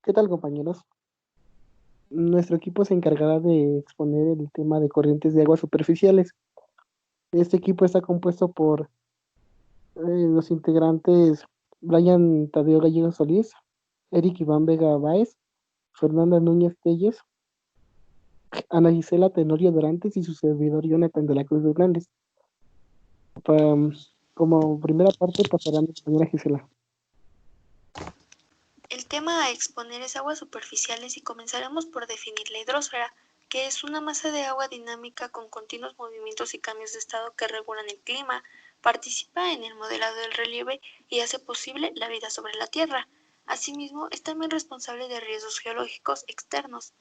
¿Qué tal, compañeros? Nuestro equipo se encargará de exponer el tema de corrientes de aguas superficiales. Este equipo está compuesto por los integrantes Brian Tadeo Gallego Solís, Eric Iván Vega Báez, Fernanda Núñez Telles, Ana Gisela Tenorio Dorantes y su servidor Jonathan de la Cruz Hernández. Como primera parte pasará mi compañera Gisela. El tema a exponer es aguas superficiales y comenzaremos por definir la hidrosfera, que es una masa de agua dinámica con continuos movimientos y cambios de estado que regulan el clima, participa en el modelado del relieve y hace posible la vida sobre la Tierra. Asimismo, es también responsable de riesgos geológicos externos.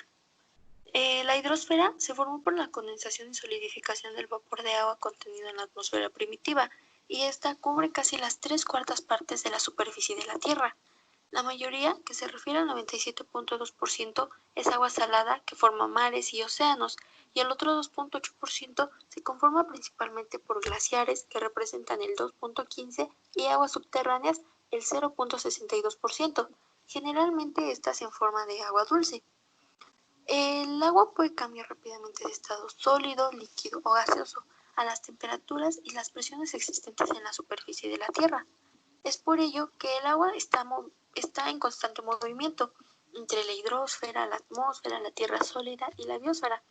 La hidrosfera se formó por la condensación y solidificación del vapor de agua contenido en la atmósfera primitiva, y esta cubre casi las 3/4 partes de la superficie de la Tierra. La mayoría, que se refiere al 97.2%, es agua salada que forma mares y océanos, y el otro 2.8% se conforma principalmente por glaciares, que representan el 2.15%, y aguas subterráneas, el 0.62%. Generalmente estas en forma de agua dulce. El agua puede cambiar rápidamente de estado sólido, líquido o gaseoso a las temperaturas y las presiones existentes en la superficie de la Tierra. Es por ello que el agua está en constante movimiento entre la hidrosfera, la atmósfera, la tierra sólida y la biosfera.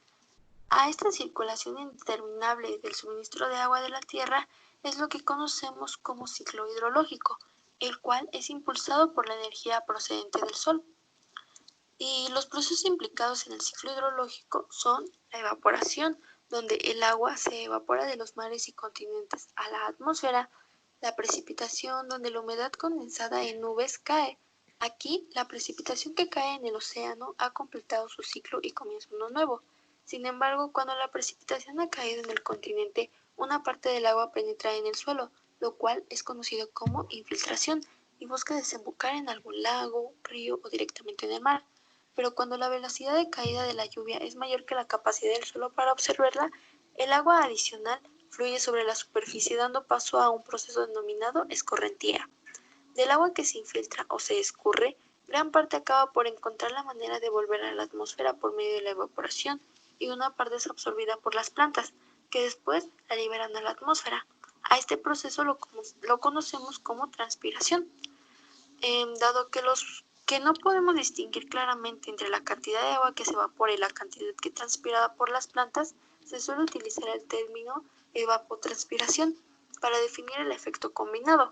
A esta circulación interminable del suministro de agua de la Tierra es lo que conocemos como ciclo hidrológico, el cual es impulsado por la energía procedente del Sol. Y los procesos implicados en el ciclo hidrológico son la evaporación, donde el agua se evapora de los mares y continentes a la atmósfera; la precipitación, donde la humedad condensada en nubes cae. Aquí, la precipitación que cae en el océano ha completado su ciclo y comienza uno nuevo. Sin embargo, cuando la precipitación ha caído en el continente, una parte del agua penetra en el suelo, lo cual es conocido como infiltración, y busca desembocar en algún lago, río o directamente en el mar. Pero cuando la velocidad de caída de la lluvia es mayor que la capacidad del suelo para absorberla, el agua adicional fluye sobre la superficie, dando paso a un proceso denominado escorrentía. Del agua que se infiltra o se escurre, gran parte acaba por encontrar la manera de volver a la atmósfera por medio de la evaporación, y una parte es absorbida por las plantas, que después la liberan a la atmósfera. A este proceso lo conocemos como transpiración. Dado que no podemos distinguir claramente entre la cantidad de agua que se evapora y la cantidad que es transpirada por las plantas, se suele utilizar el término evapotranspiración para definir el efecto combinado.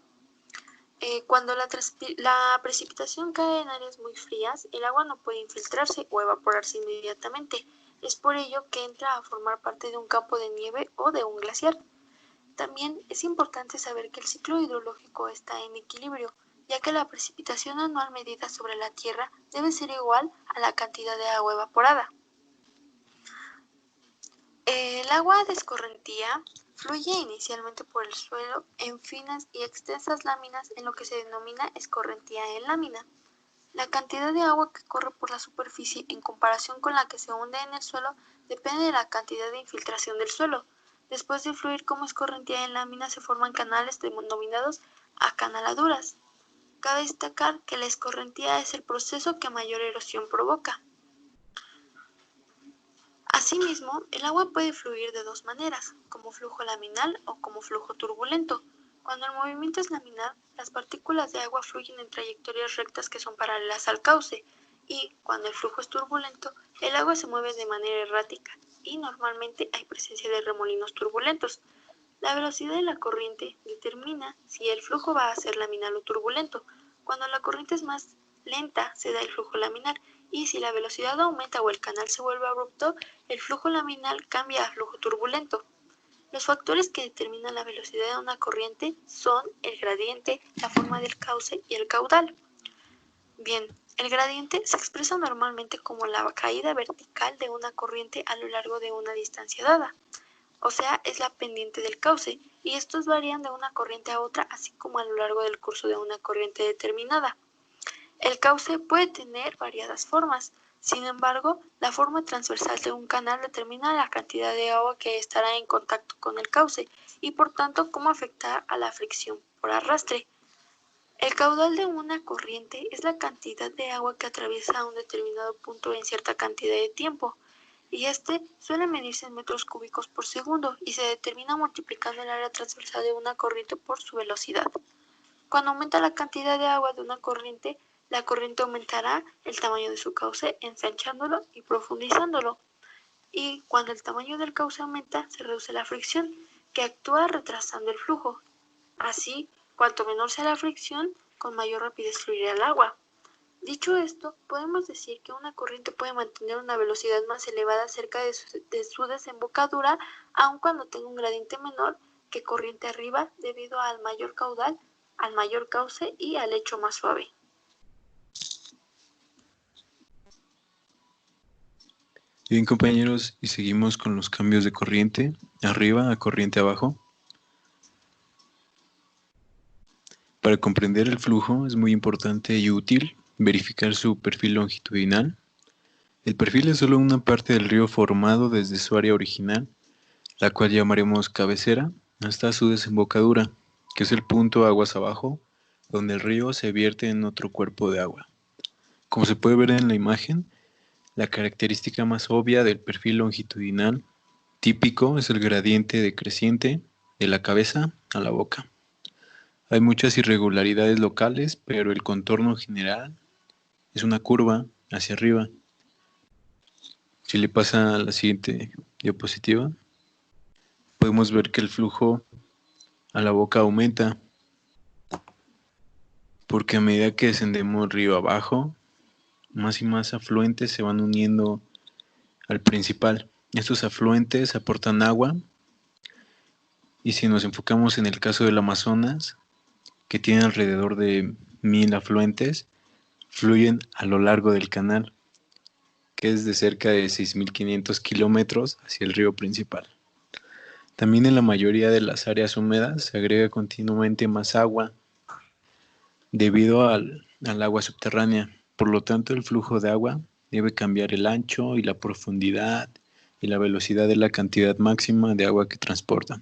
Cuando la precipitación cae en áreas muy frías, el agua no puede infiltrarse o evaporarse inmediatamente. Es por ello que entra a formar parte de un campo de nieve o de un glaciar. También es importante saber que el ciclo hidrológico está en equilibrio, ya que la precipitación anual medida sobre la Tierra debe ser igual a la cantidad de agua evaporada. El agua de escorrentía fluye inicialmente por el suelo en finas y extensas láminas en lo que se denomina escorrentía en lámina. La cantidad de agua que corre por la superficie en comparación con la que se hunde en el suelo depende de la cantidad de infiltración del suelo. Después de fluir como escorrentía en lámina, se forman canales denominados acanaladuras. Cabe destacar que la escorrentía es el proceso que mayor erosión provoca. Asimismo, el agua puede fluir de dos maneras, como flujo laminal o como flujo turbulento. Cuando el movimiento es laminar, las partículas de agua fluyen en trayectorias rectas que son paralelas al cauce, y cuando el flujo es turbulento, el agua se mueve de manera errática, y normalmente hay presencia de remolinos turbulentos. La velocidad de la corriente determina si el flujo va a ser laminar o turbulento. Cuando la corriente es más lenta, se da el flujo laminar, y si la velocidad aumenta o el canal se vuelve abrupto, el flujo laminar cambia a flujo turbulento. Los factores que determinan la velocidad de una corriente son el gradiente, la forma del cauce y el caudal. Bien, el gradiente se expresa normalmente como la caída vertical de una corriente a lo largo de una distancia dada, o sea, es la pendiente del cauce, y estos varían de una corriente a otra, así como a lo largo del curso de una corriente determinada. El cauce puede tener variadas formas. Sin embargo, la forma transversal de un canal determina la cantidad de agua que estará en contacto con el cauce y por tanto cómo afectar a la fricción por arrastre. El caudal de una corriente es la cantidad de agua que atraviesa un determinado punto en cierta cantidad de tiempo, y este suele medirse en metros cúbicos por segundo y se determina multiplicando el área transversal de una corriente por su velocidad. Cuando aumenta la cantidad de agua de una corriente, la corriente aumentará el tamaño de su cauce, ensanchándolo y profundizándolo. Y cuando el tamaño del cauce aumenta, se reduce la fricción, que actúa retrasando el flujo. Así, cuanto menor sea la fricción, con mayor rapidez fluirá el agua. Dicho esto, podemos decir que una corriente puede mantener una velocidad más elevada cerca de su desembocadura, aun cuando tenga un gradiente menor que corriente arriba, debido al mayor caudal, al mayor cauce y al lecho más suave. Bien, compañeros, y seguimos con los cambios de corriente arriba a corriente abajo. Para comprender el flujo es muy importante y útil verificar su perfil longitudinal. El perfil es solo una parte del río formado desde su área original, la cual llamaremos cabecera, hasta su desembocadura, que es el punto aguas abajo, donde el río se vierte en otro cuerpo de agua. Como se puede ver en la imagen, la característica más obvia del perfil longitudinal típico es el gradiente decreciente de la cabeza a la boca. Hay muchas irregularidades locales, pero el contorno general es una curva hacia arriba. Si le pasa a la siguiente diapositiva, podemos ver que el flujo a la boca aumenta, porque a medida que descendemos río abajo, más y más afluentes se van uniendo al principal. Estos afluentes aportan agua, y si nos enfocamos en el caso del Amazonas, que tiene alrededor de 1000 afluentes, fluyen a lo largo del canal, que es de cerca de 6500 kilómetros hacia el río principal. También en la mayoría de las áreas húmedas se agrega continuamente más agua debido al agua subterránea. Por lo tanto, el flujo de agua debe cambiar el ancho y la profundidad y la velocidad de la cantidad máxima de agua que transporta.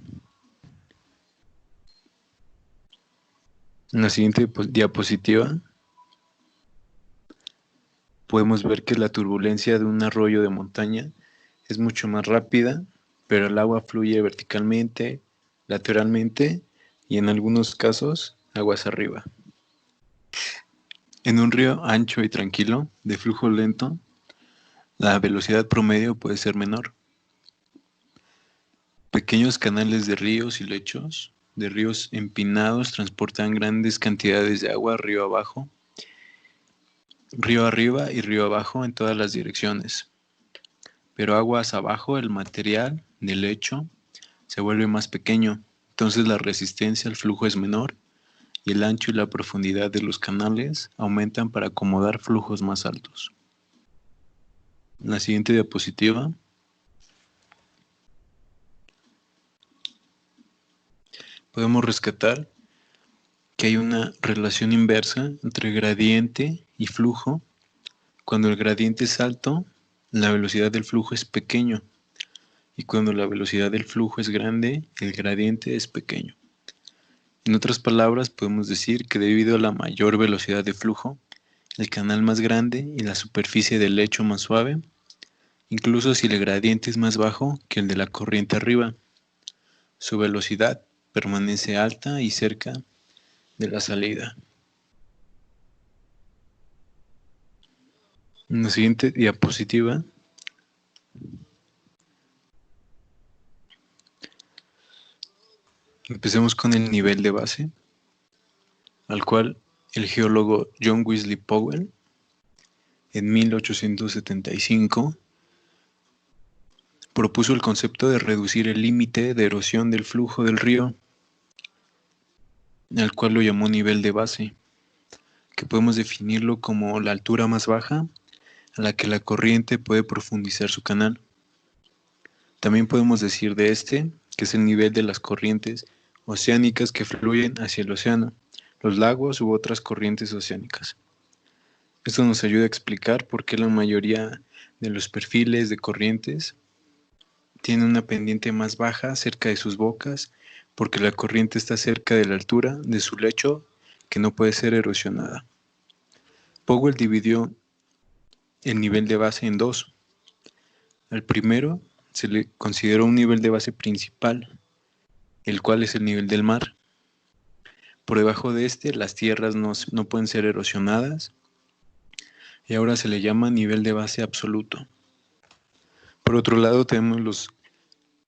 En la siguiente diapositiva podemos ver que la turbulencia de un arroyo de montaña es mucho más rápida, pero el agua fluye verticalmente, lateralmente y en algunos casos aguas arriba. En un río ancho y tranquilo, de flujo lento, la velocidad promedio puede ser menor. Pequeños canales de ríos y lechos de ríos empinados transportan grandes cantidades de agua río abajo, río arriba y río abajo en todas las direcciones. Pero aguas abajo el material del lecho se vuelve más pequeño, entonces la resistencia al flujo es menor y el ancho y la profundidad de los canales aumentan para acomodar flujos más altos. En la siguiente diapositiva podemos rescatar que hay una relación inversa entre gradiente y flujo. Cuando el gradiente es alto, la velocidad del flujo es pequeño, y cuando la velocidad del flujo es grande, el gradiente es pequeño. En otras palabras, podemos decir que debido a la mayor velocidad de flujo, el canal más grande y la superficie del lecho más suave, incluso si el gradiente es más bajo que el de la corriente arriba, su velocidad permanece alta y cerca de la salida. En la siguiente diapositiva empecemos con el nivel de base, al cual el geólogo John Wesley Powell en 1875 propuso el concepto de reducir el límite de erosión del flujo del río, al cual lo llamó nivel de base, que podemos definirlo como la altura más baja a la que la corriente puede profundizar su canal. También podemos decir de este, que es el nivel de las corrientes oceánicas que fluyen hacia el océano, los lagos u otras corrientes oceánicas. Esto nos ayuda a explicar por qué la mayoría de los perfiles de corrientes tienen una pendiente más baja cerca de sus bocas, porque la corriente está cerca de la altura de su lecho que no puede ser erosionada. Powell dividió el nivel de base en dos. Al primero se le consideró un nivel de base principal, el cual es el nivel del mar. Por debajo de este, las tierras no pueden ser erosionadas, y ahora se le llama nivel de base absoluto. Por otro lado, tenemos los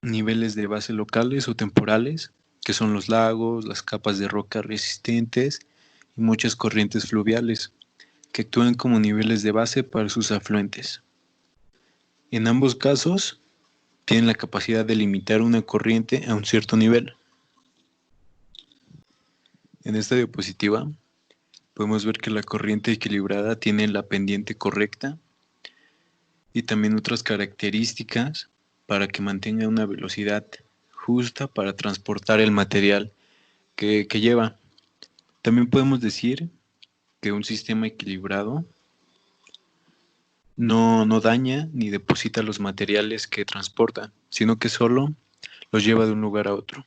niveles de base locales o temporales, que son los lagos, las capas de roca resistentes y muchas corrientes fluviales, que actúan como niveles de base para sus afluentes. En ambos casos, tienen la capacidad de limitar una corriente a un cierto nivel. En esta diapositiva podemos ver que la corriente equilibrada tiene la pendiente correcta y también otras características para que mantenga una velocidad justa para transportar el material que lleva. También podemos decir que un sistema equilibrado no daña ni deposita los materiales que transporta, sino que solo los lleva de un lugar a otro.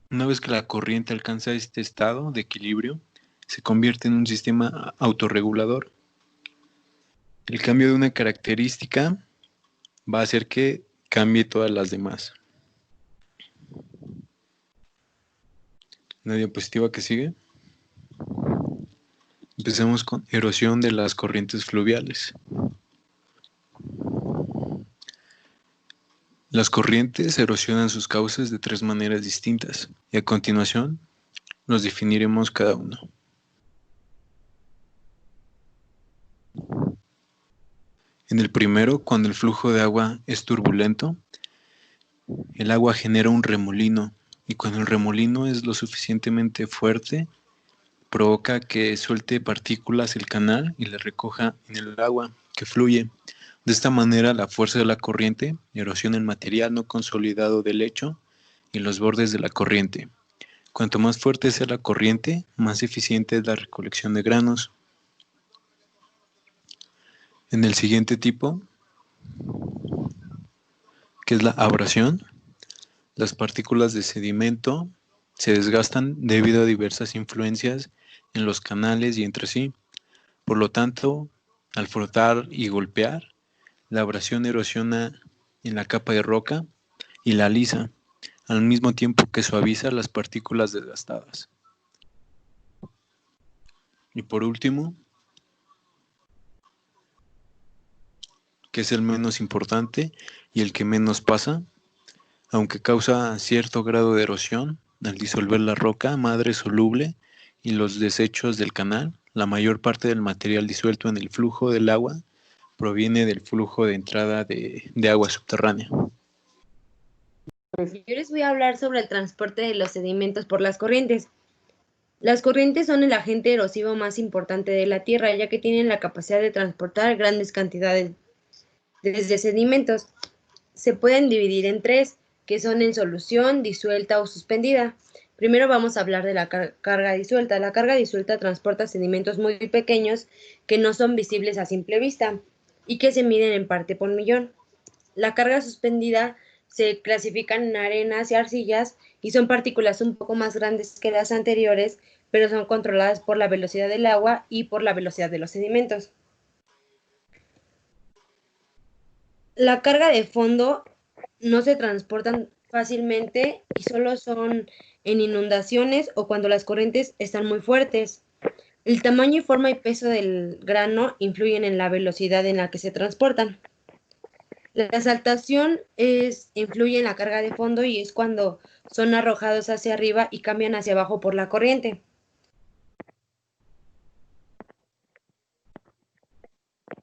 Una vez que la corriente alcanza este estado de equilibrio, se convierte en un sistema autorregulador. El cambio de una característica va a hacer que cambie todas las demás. La diapositiva que sigue. Empecemos con erosión de las corrientes fluviales. Las corrientes erosionan sus causas de tres maneras distintas, y a continuación los definiremos cada uno. En el primero, cuando el flujo de agua es turbulento, el agua genera un remolino, y cuando el remolino es lo suficientemente fuerte, provoca que suelte partículas el canal y las recoja en el agua que fluye. De esta manera, la fuerza de la corriente erosiona el material no consolidado del lecho y los bordes de la corriente. Cuanto más fuerte sea la corriente, más eficiente es la recolección de granos. En el siguiente tipo, que es la abrasión, las partículas de sedimento se desgastan debido a diversas influencias en los canales y entre sí. Por lo tanto, al frotar y golpear, la abrasión erosiona en la capa de roca y la alisa, al mismo tiempo que suaviza las partículas desgastadas. Y por último, que es el menos importante y el que menos pasa, aunque causa cierto grado de erosión, al disolver la roca madre soluble y los desechos del canal, la mayor parte del material disuelto en el flujo del agua proviene del flujo de entrada de agua subterránea. Yo les voy a hablar sobre el transporte de los sedimentos por las corrientes. Las corrientes son el agente erosivo más importante de la Tierra, ya que tienen la capacidad de transportar grandes cantidades de sedimentos. Se pueden dividir en tres, que son en solución, disuelta o suspendida. Primero vamos a hablar de la carga disuelta. La carga disuelta transporta sedimentos muy pequeños que no son visibles a simple vista y que se miden en parte por millón. La carga suspendida se clasifican en arenas y arcillas y son partículas un poco más grandes que las anteriores, pero son controladas por la velocidad del agua y por la velocidad de los sedimentos. La carga de fondo no se transportan fácilmente y solo son en inundaciones o cuando las corrientes están muy fuertes. El tamaño, forma y peso del grano influyen en la velocidad en la que se transportan. La saltación influye en la carga de fondo y es cuando son arrojados hacia arriba y cambian hacia abajo por la corriente.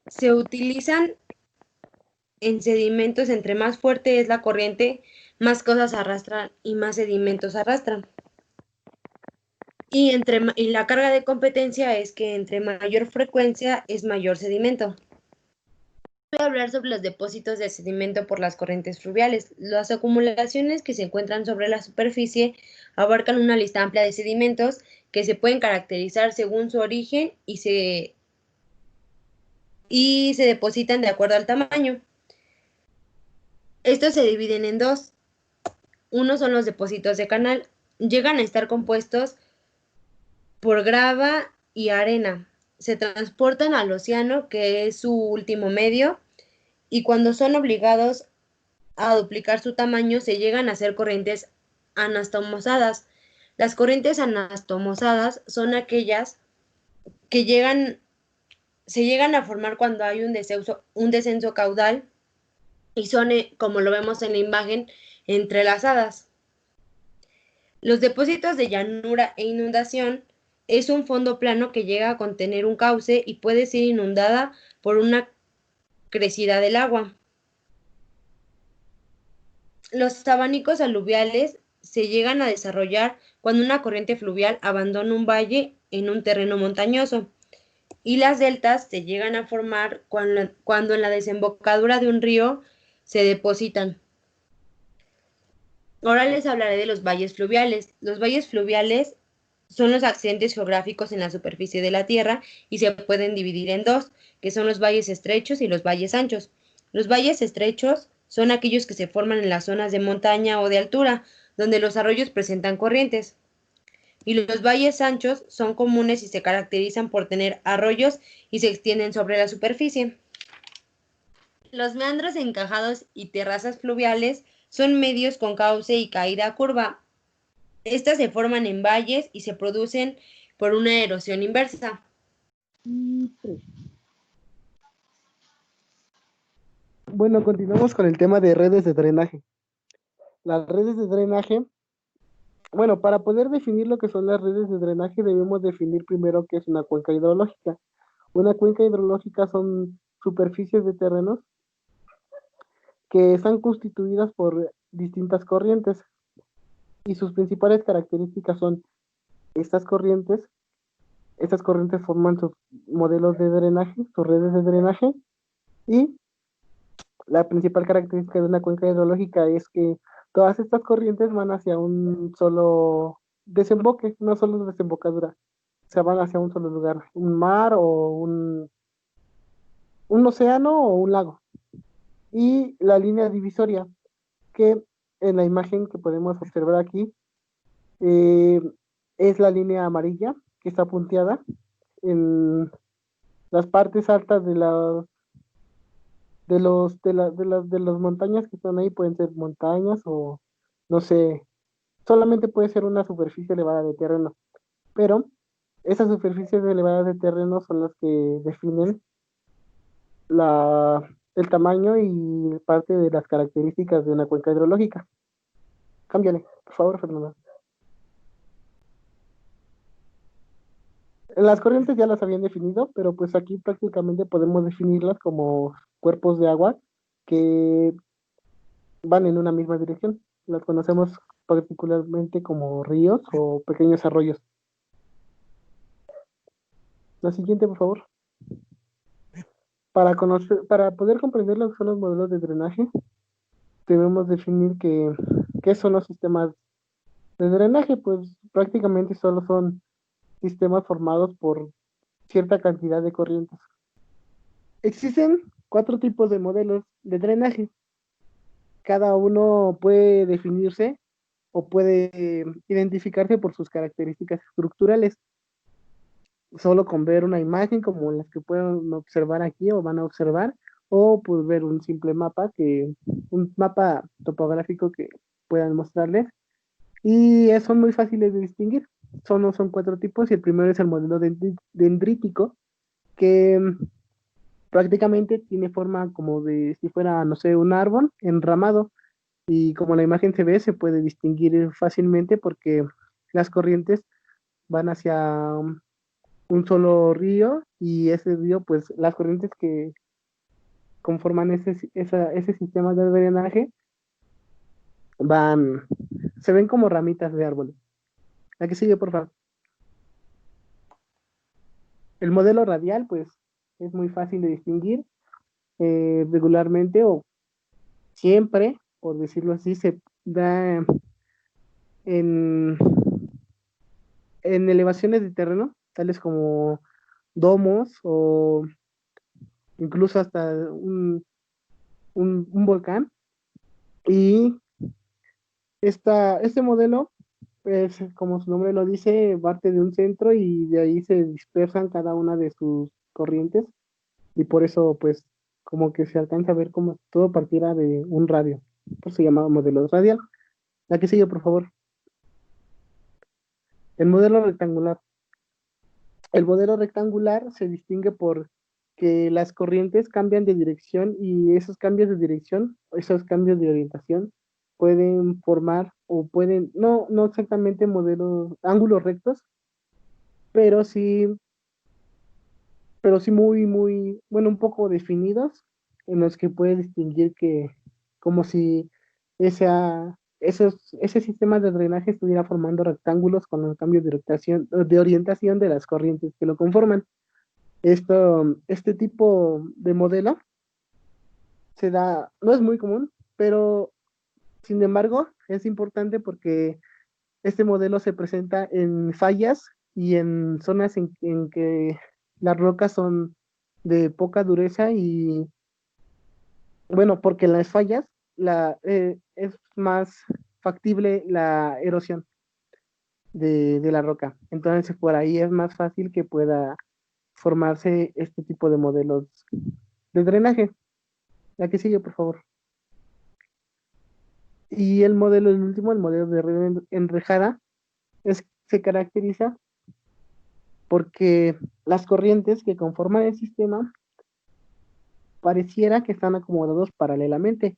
Se utilizan en sedimentos. Entre más fuerte es la corriente, más cosas arrastran y más sedimentos arrastran. Y la carga de competencia es que entre mayor frecuencia es mayor sedimento. Voy a hablar sobre los depósitos de sedimento por las corrientes fluviales. Las acumulaciones que se encuentran sobre la superficie abarcan una lista amplia de sedimentos que se pueden caracterizar según su origen y se depositan de acuerdo al tamaño. Estos se dividen en dos. Uno son los depósitos de canal. Llegan a estar compuestos por grava y arena. Se transportan al océano, que es su último medio, y cuando son obligados a duplicar su tamaño, se llegan a hacer corrientes anastomosadas. Las corrientes anastomosadas son aquellas que se llegan a formar cuando hay un descenso caudal y son, como lo vemos en la imagen, entrelazadas. Los depósitos de llanura e inundación es un fondo plano que llega a contener un cauce y puede ser inundada por una crecida del agua. Los abanicos aluviales se llegan a desarrollar cuando una corriente fluvial abandona un valle en un terreno montañoso, y las deltas se llegan a formar cuando en la desembocadura de un río se depositan. Ahora les hablaré de los valles fluviales. Los valles fluviales son los accidentes geográficos en la superficie de la Tierra y se pueden dividir en dos, que son los valles estrechos y los valles anchos. Los valles estrechos son aquellos que se forman en las zonas de montaña o de altura, donde los arroyos presentan corrientes. Y los valles anchos son comunes y se caracterizan por tener arroyos y se extienden sobre la superficie. Los meandros encajados y terrazas fluviales son medios con cauce y caída curva. Estas se forman en valles y se producen por una erosión inversa. Bueno, continuamos con el tema de redes de drenaje. Las redes de drenaje, bueno, para poder definir lo que son las redes de drenaje debemos definir primero qué es una cuenca hidrológica. Una cuenca hidrológica son superficies de terrenos que están constituidas por distintas corrientes y sus principales características son estas corrientes. Estas corrientes forman sus modelos de drenaje, sus redes de drenaje, y la principal característica de una cuenca hidrológica es que todas estas corrientes van hacia un solo desemboque, una sola desembocadura. O sea, van hacia un solo lugar, un mar o un océano o un lago. Y la línea divisoria, que en la imagen que podemos observar aquí, eh, es la línea amarilla que está punteada en las partes altas de las montañas que están ahí. Pueden ser montañas o no sé, solamente puede ser una superficie elevada de terreno, pero esas superficies elevadas de terreno son las que definen el tamaño y parte de las características de una cuenca hidrológica. Cámbiale, por favor, Fernanda. Las corrientes ya las habían definido, pero pues aquí prácticamente podemos definirlas como cuerpos de agua que van en una misma dirección. Las conocemos particularmente como ríos o pequeños arroyos. La siguiente, por favor. Para poder comprender lo que son los modelos de drenaje, debemos definir qué son los sistemas de drenaje. Pues prácticamente solo son sistemas formados por cierta cantidad de corrientes. Existen 4 tipos de modelos de drenaje. Cada uno puede definirse o puede identificarse por sus características estructurales. Solo con ver una imagen como las que pueden observar aquí o van a observar, o pues ver un simple mapa, un mapa topográfico que puedan mostrarles, y son muy fáciles de distinguir. Son 4 tipos, y el primero es el modelo dendrítico, que prácticamente tiene forma como de si fuera, no sé, un árbol enramado, y como la imagen se ve, se puede distinguir fácilmente porque las corrientes van hacia un solo río, y ese río, pues las corrientes que conforman ese sistema de drenaje se ven como ramitas de árboles. La que sigue, por favor. El modelo radial, pues es muy fácil de distinguir. Regularmente o siempre, por decirlo así, se da en, en elevaciones de terreno, tales como domos o incluso hasta un volcán. Y este modelo pues como su nombre lo dice, parte de un centro y de ahí se dispersan cada una de sus corrientes y por eso pues como que se alcanza a ver como todo partiera de un radio. Por eso se llamaba modelo radial. La que sigue, por favor. El modelo rectangular. El modelo rectangular se distingue por que las corrientes cambian de dirección y esos cambios de dirección, esos cambios de orientación pueden formar o pueden, no exactamente modelos, ángulos rectos, pero sí, pero sí muy, bueno, un poco definidos, en los que puede distinguir que como si ese sistema de drenaje estuviera formando rectángulos con los cambios de orientación de las corrientes que lo conforman. Este tipo de modelo se da, no es muy común, pero sin embargo es importante porque este modelo se presenta en fallas y en zonas en que las rocas son de poca dureza y bueno, porque en las fallas es más factible la erosión de la roca. Entonces por ahí es más fácil que pueda formarse este tipo de modelos de drenaje. La que sigue, por favor. Y el último, el modelo de red enrejada, se caracteriza porque las corrientes que conforman el sistema pareciera que están acomodados paralelamente.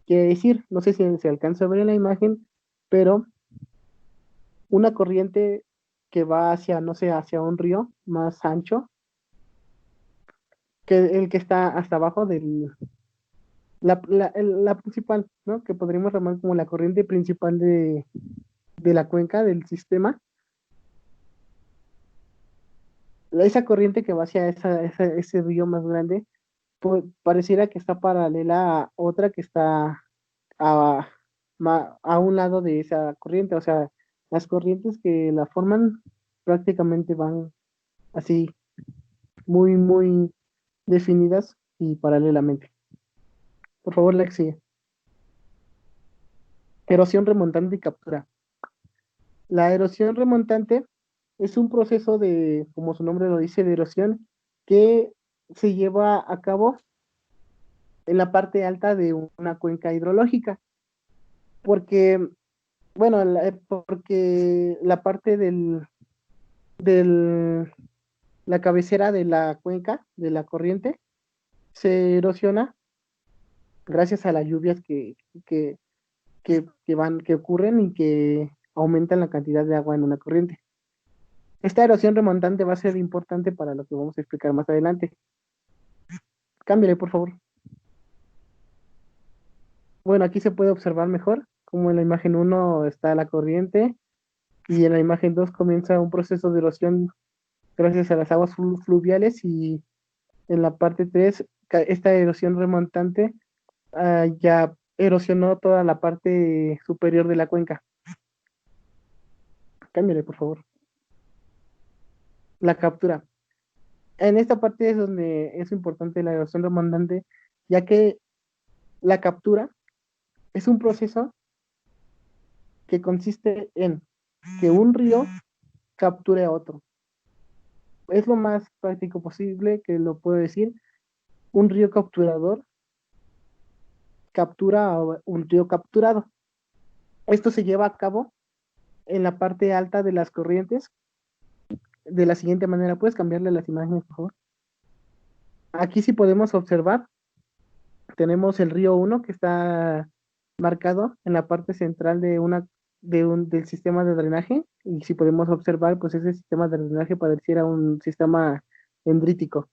Quiere decir, no sé si se alcanza a ver en la imagen, pero una corriente que va hacia, no sé, hacia un río más ancho que el que está hasta abajo la principal, ¿no? Que podríamos llamar como la corriente principal de la cuenca del sistema. Esa corriente que va hacia ese río más grande, pues, pareciera que está paralela a otra que está a, a un lado de esa corriente. O sea, las corrientes que la forman prácticamente van así, muy definidas y paralelamente. Por favor, Lexi. Erosión remontante y captura. La erosión remontante es un proceso de, como su nombre lo dice, de erosión que se lleva a cabo en la parte alta de una cuenca hidrológica, porque, bueno, porque la parte del, la cabecera de la cuenca, de la corriente, se erosiona gracias a las lluvias que, que ocurren y que aumentan la cantidad de agua en una corriente. Esta erosión remontante va a ser importante para lo que vamos a explicar más adelante. Cámbiale, por favor. Bueno, aquí se puede observar mejor como en la imagen 1 está la corriente y en la imagen 2 comienza un proceso de erosión gracias a las aguas fluviales y en la parte 3 esta erosión remontante ya erosionó toda la parte superior de la cuenca. Cámbiale, por favor. La captura. En esta parte es donde es importante la erosión remontante, ya que la captura es un proceso que consiste en que un río capture a otro. Es lo más práctico posible que lo puedo decir. Un río capturador captura a un río capturado. Esto se lleva a cabo en la parte alta de las corrientes de la siguiente manera. ¿Puedes cambiarle las imágenes, por favor? Aquí sí podemos observar, tenemos el río 1 que está marcado en la parte central del sistema de drenaje y si podemos observar, pues ese sistema de drenaje pareciera un sistema dendrítico.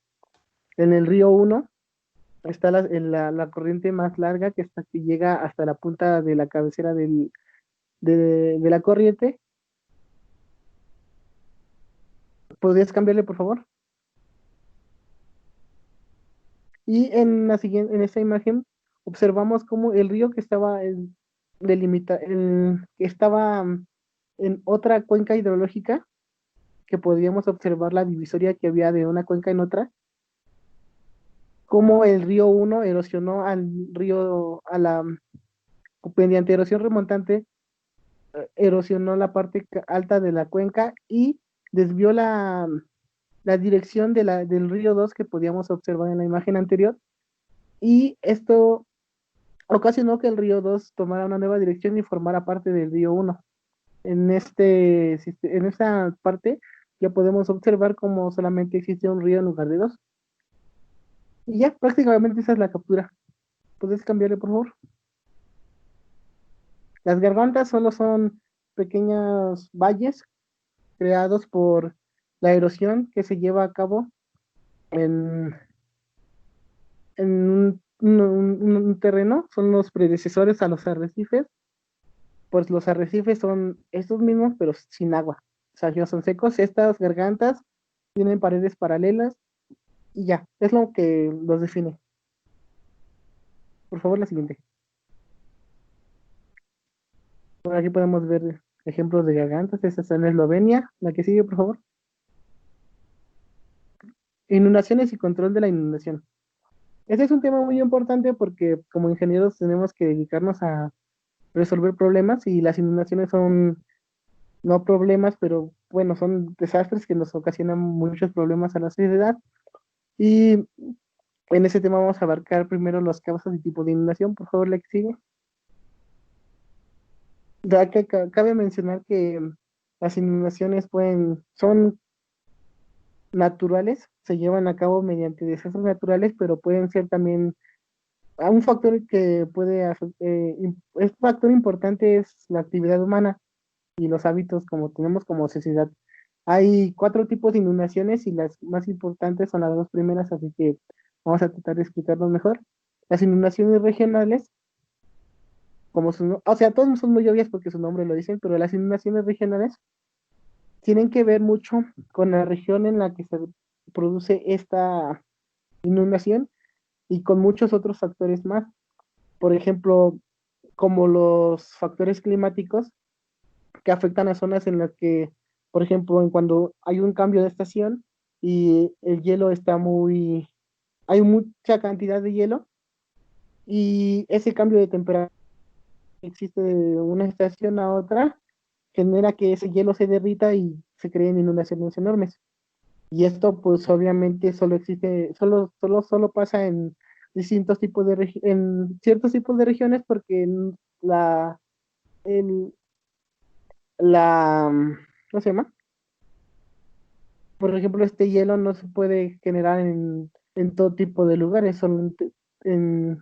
En el río 1 está la corriente más larga que llega hasta la punta de la cabecera de la corriente. ¿Podrías cambiarle, por favor? Y en esta imagen observamos cómo el río que estaba que estaba en otra cuenca hidrológica, que podíamos observar la divisoria que había de una cuenca en otra, cómo el río 1 erosionó al río, mediante erosión remontante, erosionó la parte alta de la cuenca y desvió la dirección del río 2 que podíamos observar en la imagen anterior, y esto ocasionó que el río 2 tomara una nueva dirección y formara parte del río 1. En esta parte ya podemos observar cómo solamente existe un río en lugar de dos. Y ya, prácticamente esa es la captura. ¿Puedes cambiarle, por favor? Las gargantas solo son pequeños valles creados por la erosión que se lleva a cabo en, un terreno. Son los predecesores a los arrecifes, pues los arrecifes son estos mismos, pero sin agua. O sea, ya son secos. Estas gargantas tienen paredes paralelas y ya, es lo que los define. Por favor, la siguiente. Por aquí podemos ver ejemplos de gargantas. Esta está en Eslovenia. La que sigue, por favor. Inundaciones y control de la inundación. Este es un tema muy importante porque como ingenieros tenemos que dedicarnos a resolver problemas, y las inundaciones son no problemas, pero bueno, son desastres que nos ocasionan muchos problemas a la sociedad. Y en ese tema vamos a abarcar primero las causas y tipo de inundación. Por favor, la que sigue. Ya que cabe mencionar que las inundaciones son naturales, se llevan a cabo mediante desastres naturales, pero pueden ser también un factor que es factor importante es la actividad humana y los hábitos como tenemos como sociedad. Hay 4 tipos de inundaciones y las más importantes son las 2 primeras, así que vamos a tratar de explicarlo mejor. Las inundaciones regionales, o sea, todos son muy obvias porque su nombre lo dicen, pero las inundaciones regionales tienen que ver mucho con la región en la que se produce esta inundación y con muchos otros factores más. Por ejemplo, como los factores climáticos que afectan a zonas en las que, por ejemplo, cuando hay un cambio de estación y el hielo hay mucha cantidad de hielo, y ese cambio de temperatura que existe de una estación a otra genera que ese hielo se derrita y se creen inundaciones enormes. Y esto pues obviamente solo pasa en distintos tipos en ciertos tipos de regiones, porque la, el, la, ¿cómo se llama? Por ejemplo, este hielo no se puede generar en todo tipo de lugares, solo en,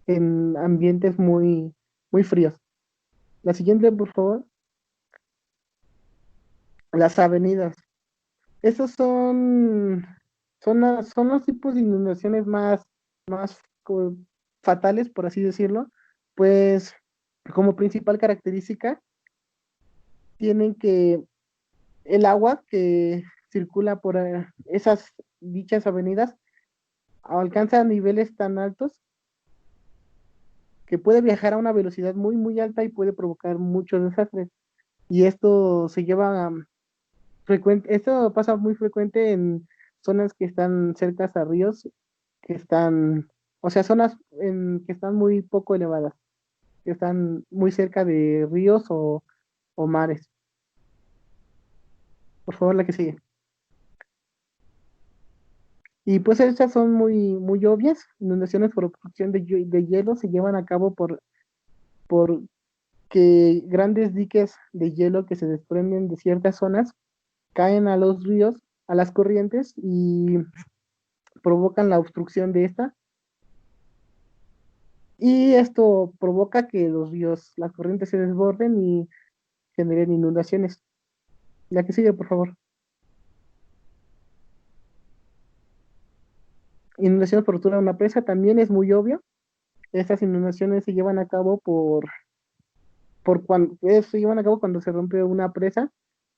en ambientes muy fríos. La siguiente, por favor. Las avenidas. Esos son los tipos de inundaciones más fatales, por así decirlo. Pues como principal característica tienen que el agua que circula por esas dichas avenidas alcanza niveles tan altos que puede viajar a una velocidad muy alta y puede provocar muchos desastres. Y esto se lleva esto pasa muy frecuente en zonas que están cercas a ríos, que están, o sea, zonas que están muy poco elevadas, que están muy cerca de ríos o mares. Por favor, la que sigue. Y pues estas son muy obvias. Inundaciones por obstrucción de hielo se llevan a cabo por que grandes diques de hielo que se desprenden de ciertas zonas caen a los ríos, a las corrientes, y provocan la obstrucción de esta. Y esto provoca que los ríos, las corrientes se desborden y generen inundaciones. La que sigue, por favor. Inundaciones por ruptura de una presa también es muy obvio. Estas inundaciones se llevan a cabo se llevan a cabo cuando se rompe una presa.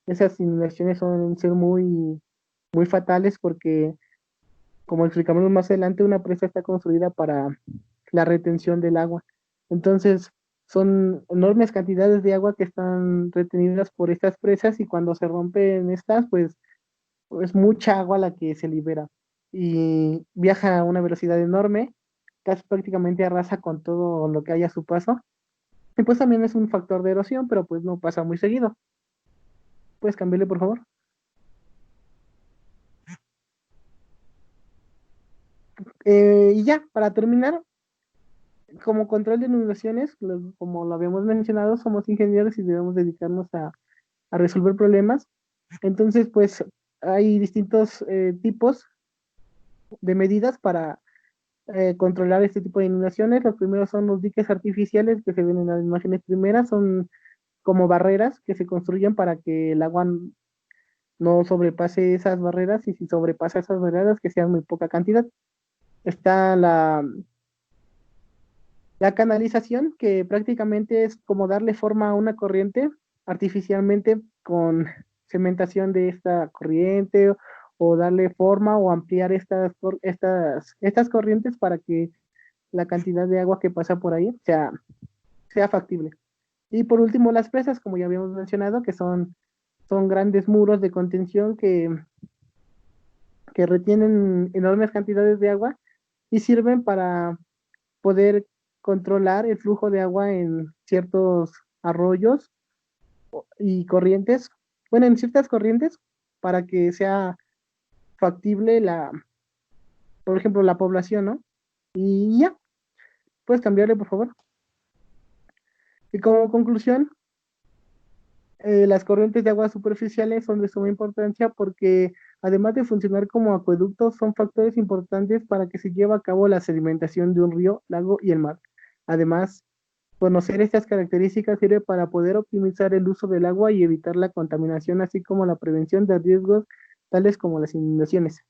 Esas inundaciones suelen ser muy fatales porque, como explicamos más adelante, una presa está construida para la retención del agua. Entonces, son enormes cantidades de agua que están retenidas por estas presas, y cuando se rompen estas, pues es mucha agua la que se libera y viaja a una velocidad enorme, casi prácticamente arrasa con todo lo que hay a su paso, Y pues también es un factor de erosión, pero pues no pasa muy seguido. ¿Puedes cambiarle, por favor? Y ya, para terminar, como control de inundaciones, como lo habíamos mencionado, somos ingenieros y debemos dedicarnos a resolver problemas. Entonces, pues hay distintos tipos de medidas para controlar este tipo de inundaciones. Los primeros son los diques artificiales que se ven en las imágenes primeras, son como barreras que se construyen para que el agua no sobrepase esas barreras y si sobrepasa esas barreras que sean muy poca cantidad. Está la canalización, que prácticamente es como darle forma a una corriente artificialmente con cementación de esta corriente o darle forma o ampliar estas corrientes para que la cantidad de agua que pasa por ahí sea factible. Y por último, las presas, como ya habíamos mencionado, que son grandes muros de contención que retienen enormes cantidades de agua y sirven para poder controlar el flujo de agua en ciertos arroyos y corrientes, bueno, en ciertas corrientes, para que sea factible por ejemplo, la población, ¿no? Y ya, puedes cambiarle, por favor. Y como conclusión, las corrientes de agua superficiales son de suma importancia porque además de funcionar como acueductos, son factores importantes para que se lleve a cabo la sedimentación de un río, lago y el mar. Además, conocer estas características sirve para poder optimizar el uso del agua y evitar la contaminación, así como la prevención de riesgos tales como las inundaciones.